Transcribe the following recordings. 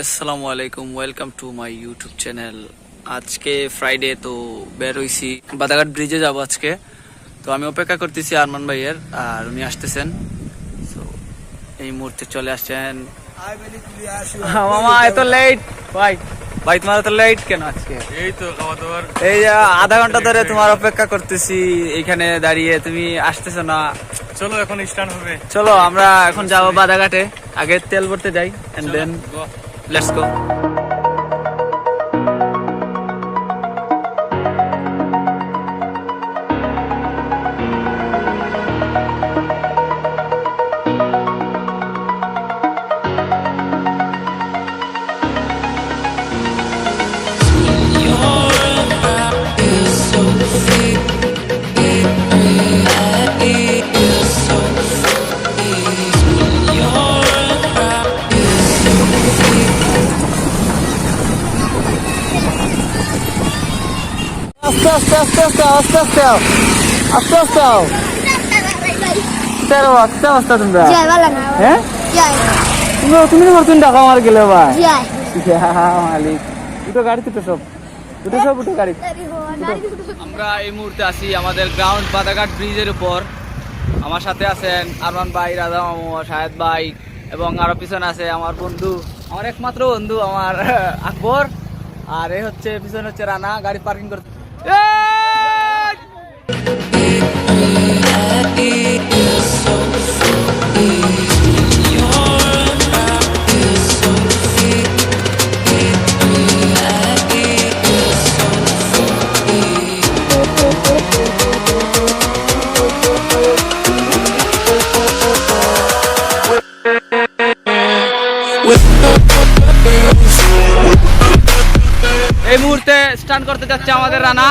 আসসালামু আলাইকুম, welcome to my YouTube channel. আজকে ফ্রাইডে, তো বের হইছি বাদাঘাট ব্রিজে যাব আজকে। তো আমি অপেক্ষা করতেছি আরমান ভাইয়ের, আর উনি আসতেছেন। তো এই মুহূর্তে চলে আসছেন। মামা এত লেট ভাই? ভাই তোমার এত লেট কেন আজকে? এই তো খাওয়া দাওয়ার এই যে আধা ঘন্টা ধরে তোমার অপেক্ষা করতেছি এইখানে দাঁড়িয়ে, তুমি আসতেছো না। চলো এখন স্টার্ট হবে। চলো আমরা এখন যাবো বাদাঘাটে, আগে তেল ভরতে যাই এন্ড দেন লেটস গো। আস্তে আস্তে আস্তে আস্তে আস্তে আস্তে আস্তে আস্তে তেরো আস্তে আস্তে তোমরা, হ্যাঁ তুমি তুমি টাকা আমার গেলে ভাই মালিক। উঠো গাড়িতে, তো সব উঠে সব উঠে গাড়ি। আমরা এই মুহূর্তে আছি আমাদের গ্রাউন্ড বাদাঘাট ব্রিজের উপর। আমার সাথে আছেন আরমান ভাই, রাজা মামু, শাহেদ ভাই, এবং আরো পিছনে আছে আমার বন্ধু, আমার একমাত্র বন্ধু আমার আকবর। আর এই হচ্ছে পিছনে হচ্ছে রানা, গাড়ি পার্কিং করতে। এই মুহূর্তে স্টার্ট করতে যাচ্ছে আমাদের রানা।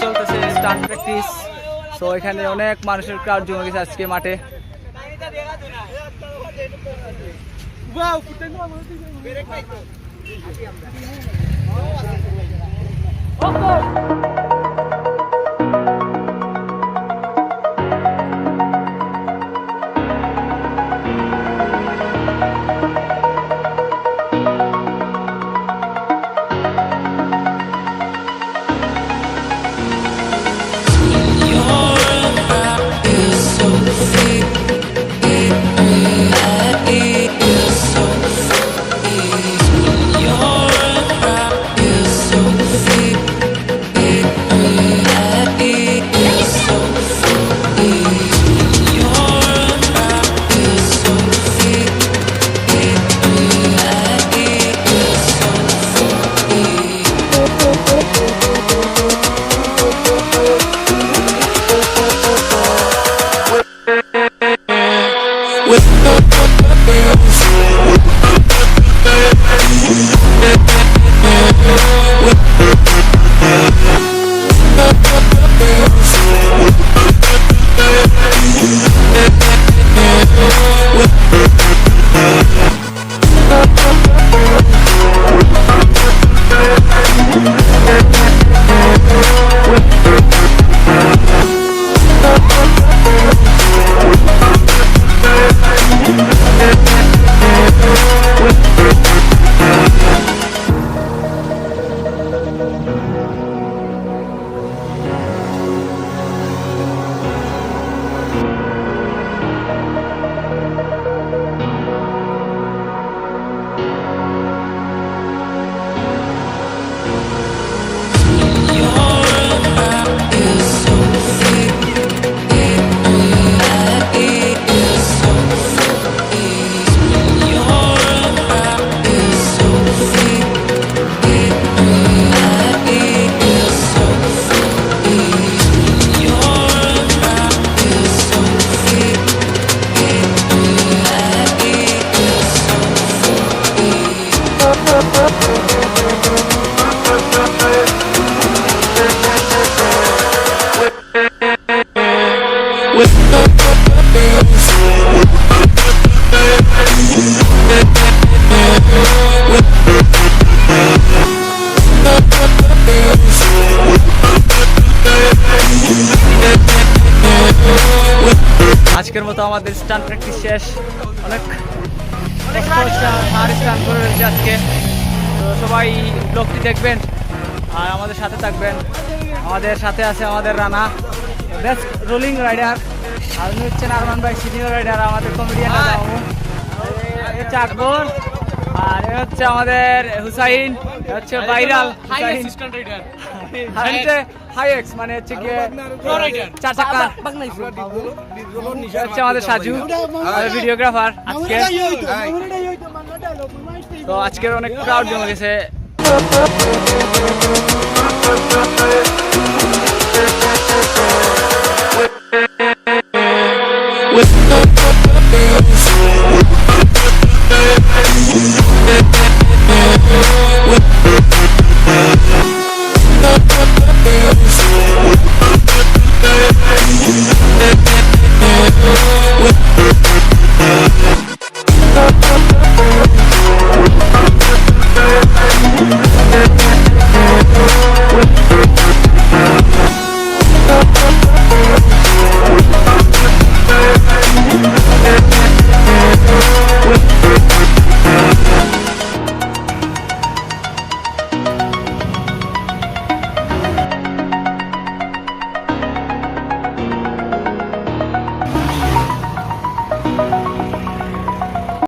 চলতেছে স্টার্ট প্র্যাকটিস। তো এখানে অনেক মানুষের ক্রাউড জমে গেছে আজকে মাঠে। আজকের মতো আমাদের স্টান প্র্যাকটিস শেষ। অনেক কষ্ট হচ্ছে, আর স্টান করে রয়েছে আজকে। তো সবাই ব্লগটি দেখবেন আর আমাদের সাথে থাকবেন। আমাদের সাথে আছে আমাদের রানা, বেস্ট রোলিং রাইডার, আর উনি হচ্ছেন আরমান ভাই, সিনিয়র রাইডার, আমাদের কমেডিয়ান হচ্ছে আকবর, আর এ হচ্ছে আমাদের হুসাইন, এ হচ্ছে ভাইরাল হাইএক্স, মানে হচ্ছে গিয়ে 4 চাকা। হচ্ছে আমাদের সাজু, আমাদের ভিডিওগ্রাফার আজকে। তো আজকের অনেক ক্রাউড জমে গেছে।